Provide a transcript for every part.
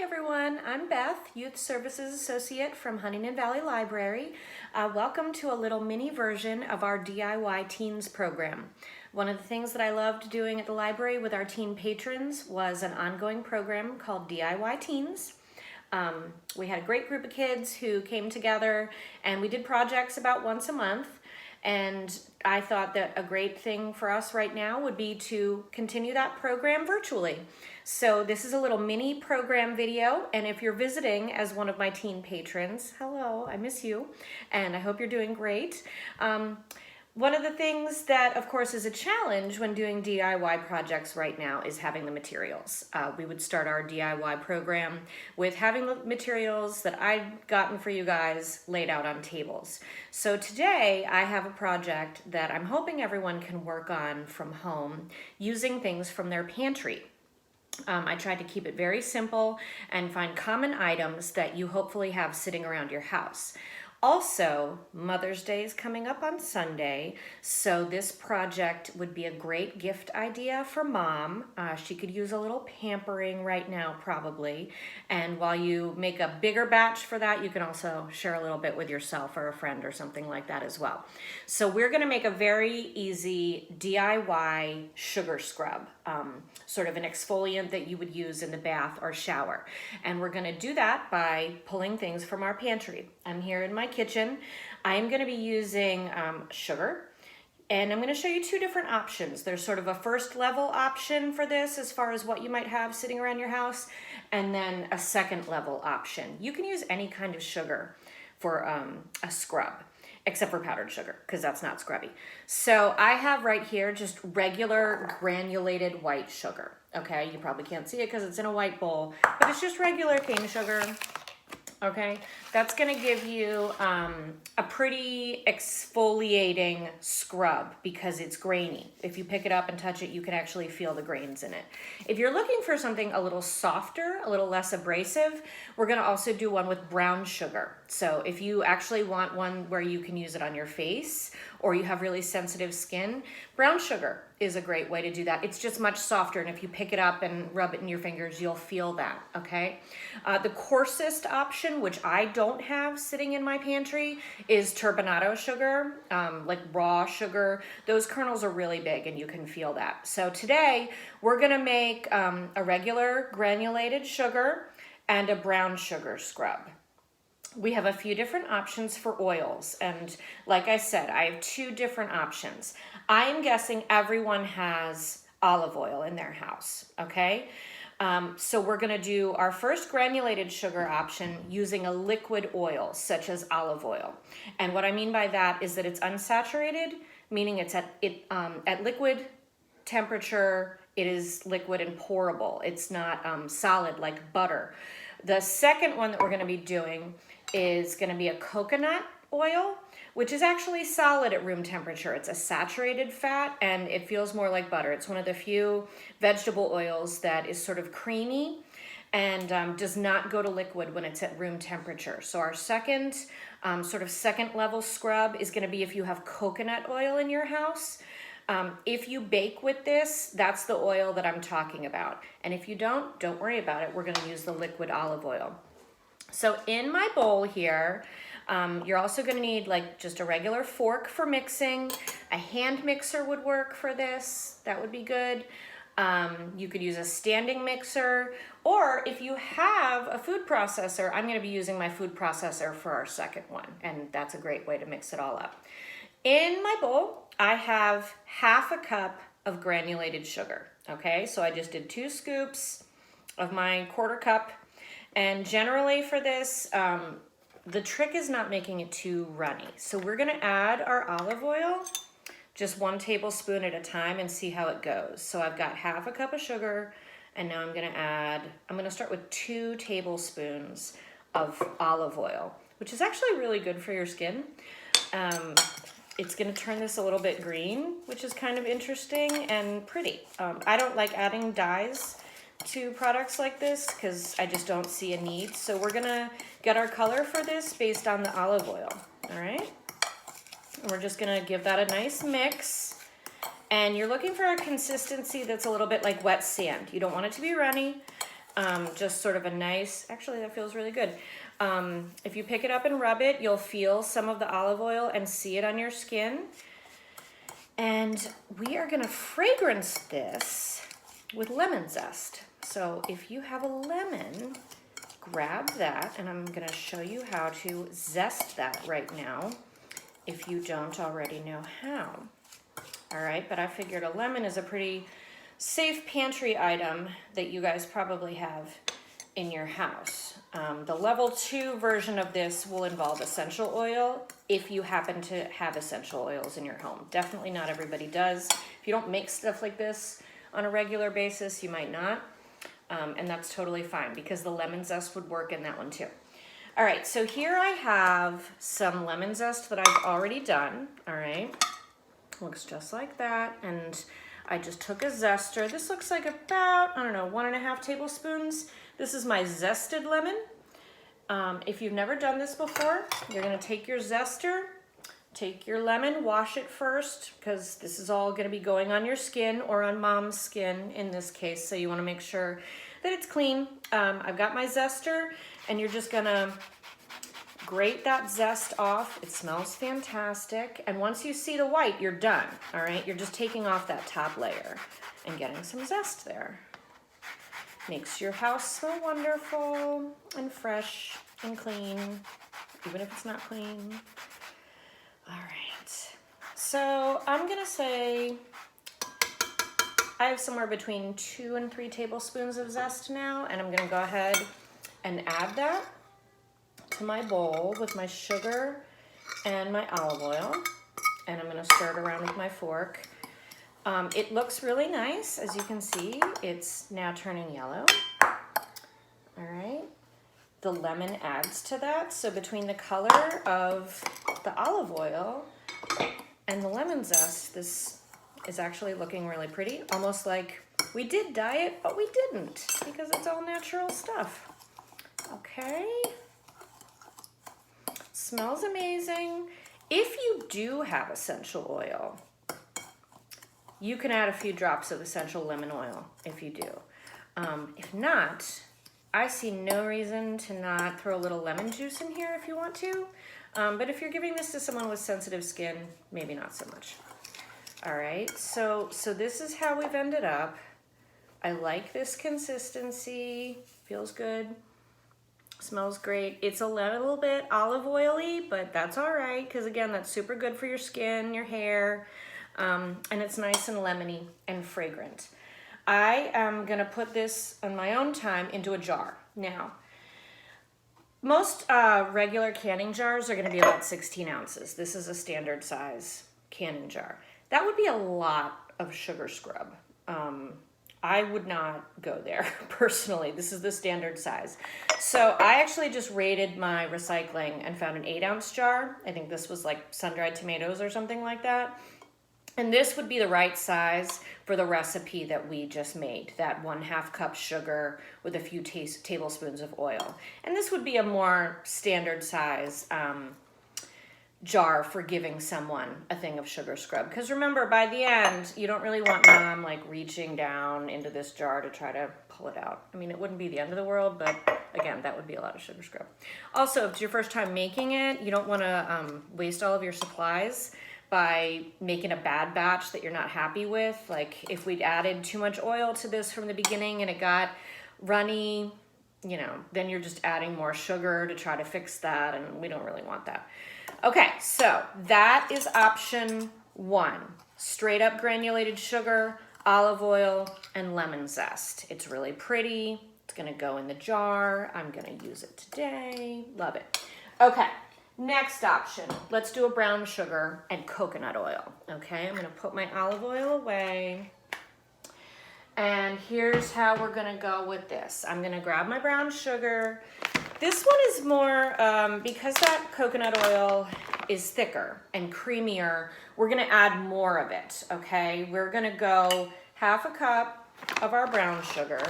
Hi everyone, I'm Beth, Youth Services Associate from Huntington Valley Library. Welcome to a little mini version of our DIY Teens program. One of the things that I loved doing at the library with our teen patrons was an ongoing program called DIY Teens. We had a great group of kids who came together and we did projects about once a month. And I thought that a great thing for us right now would be to continue that program virtually. So this is a little mini program video, and if you're visiting as one of my teen patrons, hello, I miss you, and I hope you're doing great. One of the things that, of course, is a challenge when doing DIY projects right now is having the materials. We would start our DIY program with having the materials that I've gotten for you guys laid out on tables. So today I have a project that I'm hoping everyone can work on from home using things from their pantry. I tried to keep it very simple and find common items that you hopefully have sitting around your house. Also, Mother's Day is coming up on Sunday, so this project would be a great gift idea for mom. She could use a little pampering right now probably, and while you make a bigger batch for that, you can also share a little bit with yourself or a friend or something like that as well. So we're gonna make a very easy DIY sugar scrub, sort of an exfoliant that you would use in the bath or shower. And we're gonna do that by pulling things from our pantry. I'm here in my kitchen. I'm going to be using sugar, and I'm going to show you two different options. There's sort of a first level option for this as far as what you might have sitting around your house, and then a second level option. You can use any kind of sugar for a scrub, except for powdered sugar, because that's not scrubby. So I have right here just regular granulated white sugar. Okay, you probably can't see it because it's in a white bowl, but it's just regular cane sugar. Okay, that's gonna give you a pretty exfoliating scrub because it's grainy. If you pick it up and touch it, you can actually feel the grains in it. If you're looking for something a little softer, a little less abrasive, we're gonna also do one with brown sugar. So if you actually want one where you can use it on your face or you have really sensitive skin, brown sugar is a great way to do that. It's just much softer, and if you pick it up and rub it in your fingers, you'll feel that, okay? The coarsest option, which I don't have sitting in my pantry, is turbinado sugar, like raw sugar. Those kernels are really big and you can feel that. So today, we're gonna make a regular granulated sugar and a brown sugar scrub. We have a few different options for oils, and like I said, I have two different options. I'm guessing everyone has olive oil in their house, okay? So we're gonna do our first granulated sugar option using a liquid oil, such as olive oil. And what I mean by that is that it's unsaturated, meaning it's at liquid temperature, it is liquid and pourable. It's not solid like butter. The second one that we're gonna be doing is gonna be a coconut oil, which is actually solid at room temperature. It's a saturated fat and it feels more like butter. It's one of the few vegetable oils that is sort of creamy and does not go to liquid when it's at room temperature. So our second sort of second level scrub is gonna be if you have coconut oil in your house. If you bake with this, that's the oil that I'm talking about. And if you don't worry about it. We're gonna use the liquid olive oil. So in my bowl here, you're also gonna need like just a regular fork for mixing. A hand mixer would work for this, that would be good. You could use a standing mixer, or if you have a food processor, I'm gonna be using my food processor for our second one, and that's a great way to mix it all up. In my bowl, I have half a cup of granulated sugar, okay? So I just did 2 scoops of my quarter cup. And generally for this, the trick is not making it too runny. So we're gonna add our olive oil, just 1 tablespoon at a time, and see how it goes. So I've got half a cup of sugar, and now I'm gonna start with 2 tablespoons of olive oil, which is actually really good for your skin. It's gonna turn this a little bit green, which is kind of interesting and pretty. I don't like adding dyes to products like this because I just don't see a need. So we're gonna get our color for this based on the olive oil, all right? And we're just gonna give that a nice mix. And you're looking for a consistency that's a little bit like wet sand. You don't want it to be runny. Just sort of a nice, actually that feels really good. If you pick it up and rub it, you'll feel some of the olive oil and see it on your skin. And we are gonna fragrance this with lemon zest. So if you have a lemon, grab that, and I'm gonna show you how to zest that right now if you don't already know how. All right, but I figured a lemon is a pretty safe pantry item that you guys probably have in your house. The level 2 version of this will involve essential oil if you happen to have essential oils in your home. Definitely not everybody does. If you don't make stuff like this on a regular basis, you might not. And that's totally fine because the lemon zest would work in that one too. All right, so here I have some lemon zest that I've already done, all right? Looks just like that, and I just took a zester. This looks like about, I don't know, 1.5 tablespoons. This is my zested lemon. If you've never done this before, you're gonna take your zester, take your lemon, wash it first, because this is all gonna be going on your skin or on mom's skin in this case, so you wanna make sure that it's clean. I've got my zester, and you're just gonna grate that zest off. It smells fantastic. And once you see the white, you're done, all right? You're just taking off that top layer and getting some zest there. Makes your house smell wonderful and fresh and clean, even if it's not clean. All right, so I'm gonna say I have somewhere between 2 and 3 tablespoons of zest now, and I'm gonna go ahead and add that to my bowl with my sugar and my olive oil, and I'm gonna stir it around with my fork. It looks really nice, as you can see. It's now turning yellow. All right, the lemon adds to that, so between the color of the olive oil and the lemon zest, this is actually looking really pretty, almost like we did dye it, but we didn't, because it's all natural stuff. Okay. Smells amazing. If you do have essential oil, you can add a few drops of essential lemon oil if you do. If not, I see no reason to not throw a little lemon juice in here if you want to. But if you're giving this to someone with sensitive skin, maybe not so much. All right, so this is how we've ended up. I like this consistency, feels good. Smells great. It's a little bit olive oily, but that's all right, because again, that's super good for your skin, your hair, and it's nice and lemony and fragrant. I am gonna put this on my own time into a jar. Now, most regular canning jars are gonna be about 16 ounces. This is a standard size canning jar. That would be a lot of sugar scrub. I would not go there personally. This is the standard size. So I actually just raided my recycling and found an 8-ounce jar. I think this was like sun-dried tomatoes or something like that. And this would be the right size for the recipe that we just made, that 1/2 cup sugar with a few tablespoons of oil. And this would be a more standard size jar for giving someone a thing of sugar scrub. Because remember, by the end, you don't really want mom like reaching down into this jar to try to pull it out. I mean, it wouldn't be the end of the world, but again, that would be a lot of sugar scrub. Also, if it's your first time making it, you don't want to waste all of your supplies by making a bad batch that you're not happy with. Like if we'd added too much oil to this from the beginning and it got runny, you know, then you're just adding more sugar to try to fix that, and we don't really want that. Okay, so that is option 1. Straight up granulated sugar, olive oil, and lemon zest. It's really pretty. It's gonna go in the jar. I'm gonna use it today. Love it. Okay, next option. Let's do a brown sugar and coconut oil. Okay, I'm gonna put my olive oil away. And here's how we're gonna go with this. I'm gonna grab my brown sugar. This one is more, because that coconut oil is thicker and creamier, we're gonna add more of it, okay? We're gonna go 1/2 cup of our brown sugar.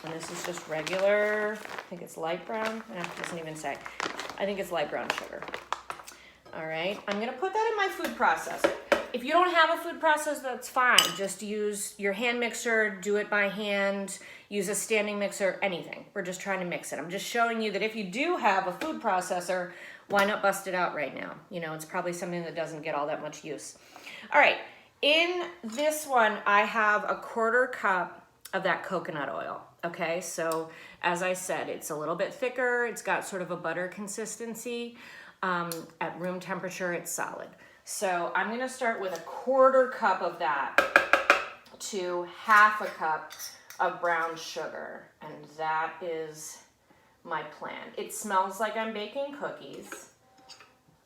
And this is just regular, I think it's light brown. No, it doesn't even say. I think it's light brown sugar. All right, I'm gonna put that in my food processor. If you don't have a food processor, that's fine. Just use your hand mixer, do it by hand, use a standing mixer, anything. We're just trying to mix it. I'm just showing you that if you do have a food processor, why not bust it out right now? You know, it's probably something that doesn't get all that much use. All right, in this one, I have a 1/4 cup of that coconut oil, okay? So as I said, it's a little bit thicker. It's got sort of a butter consistency. At room temperature, it's solid. So I'm gonna start with a 1/4 cup of that to 1/2 cup of brown sugar. And that is my plan. It smells like I'm baking cookies.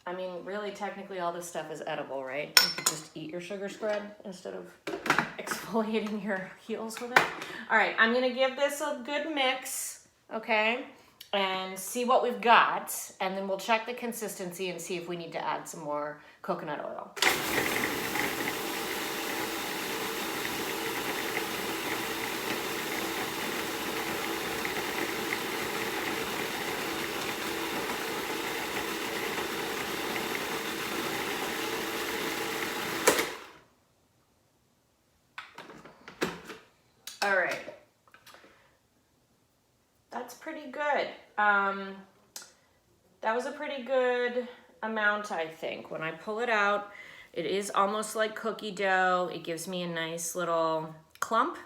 I mean, really, technically all this stuff is edible, right? You could just eat your sugar spread instead of exfoliating your heels with it. All right, I'm gonna give this a good mix, okay? And see what we've got, and then we'll check the consistency and see if we need to add some more coconut oil. All right. That's pretty good. That was a pretty good amount, I think. When I pull it out, it is almost like cookie dough. It gives me a nice little clump.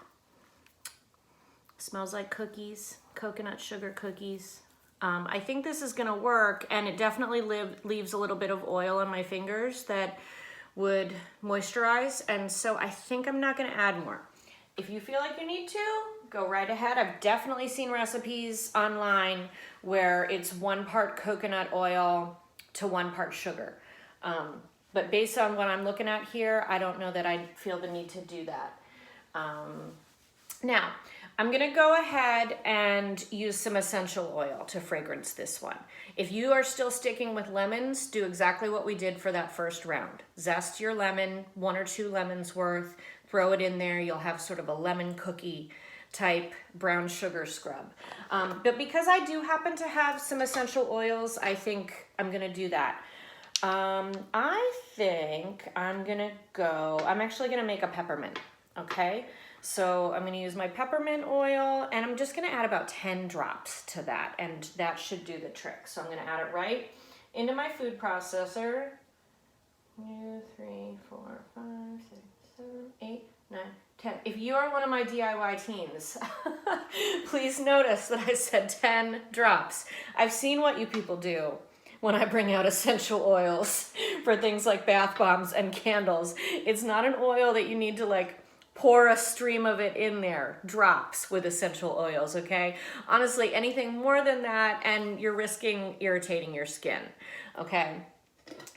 Smells like cookies, coconut sugar cookies. I think this is gonna work, and it definitely leaves a little bit of oil on my fingers that would moisturize, and so I think I'm not gonna add more. If you feel like you need to, go right ahead. I've definitely seen recipes online where it's 1 part coconut oil to 1 part sugar. But based on what I'm looking at here, I don't know that I feel the need to do that. Now, I'm gonna go ahead and use some essential oil to fragrance this one. If you are still sticking with lemons, do exactly what we did for that first round. Zest your lemon, 1 or 2 lemons worth, throw it in there. You'll have sort of a lemon cookie type brown sugar scrub. But because I do happen to have some essential oils, I think I'm gonna do that. I think I'm actually gonna make a peppermint, okay? So I'm gonna use my peppermint oil, and I'm just gonna add about 10 drops to that, and that should do the trick. So I'm gonna add it right into my food processor. 2, 3, 4, 5, 6, 7, 8, 9, 10. If you are one of my DIY teens, please notice that I said 10 drops. I've seen what you people do when I bring out essential oils for things like bath bombs and candles. It's not an oil that you need to like pour a stream of it in there. Drops with essential oils, okay? Honestly, anything more than that and you're risking irritating your skin, okay?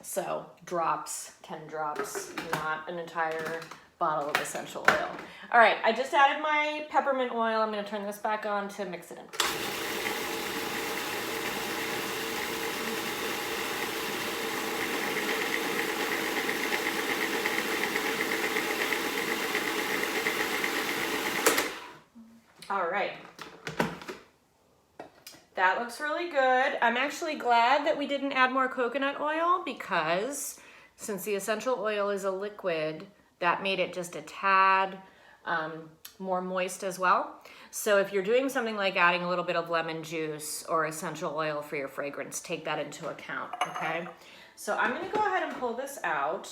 So drops, 10 drops, not an entire bottle of essential oil. All right, I just added my peppermint oil. I'm gonna turn this back on to mix it in. All right. That looks really good. I'm actually glad that we didn't add more coconut oil because since the essential oil is a liquid, that made it just a tad more moist as well. So if you're doing something like adding a little bit of lemon juice or essential oil for your fragrance, take that into account, okay? So I'm gonna go ahead and pull this out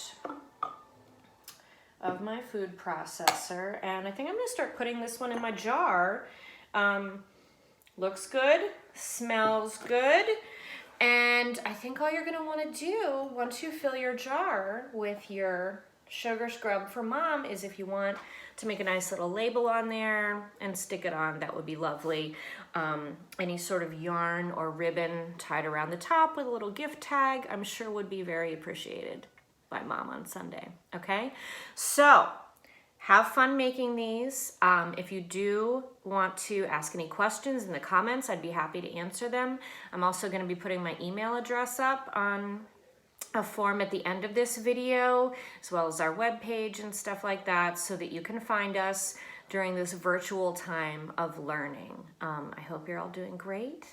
of my food processor, and I think I'm gonna start putting this one in my jar. Looks good, smells good, and I think all you're gonna wanna do once you fill your jar with your sugar scrub for mom is if you want to make a nice little label on there and stick it on, that would be lovely. Any sort of yarn or ribbon tied around the top with a little gift tag, I'm sure would be very appreciated by mom on Sunday, okay? So have fun making these. If you do want to ask any questions in the comments, I'd be happy to answer them. I'm also gonna be putting my email address up on a form at the end of this video, as well as our webpage and stuff like that, so that you can find us during this virtual time of learning. I hope you're all doing great,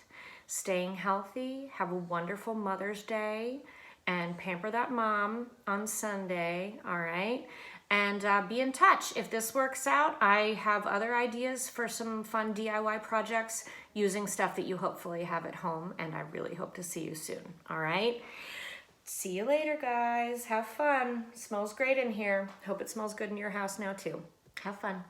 staying healthy, have a wonderful Mother's Day, and pamper that mom on Sunday, all right? And be in touch. If this works out, I have other ideas for some fun DIY projects using stuff that you hopefully have at home, and I really hope to see you soon, all right? See you later, guys. Have fun. Smells great in here. Hope it smells good in your house now, too. Have fun.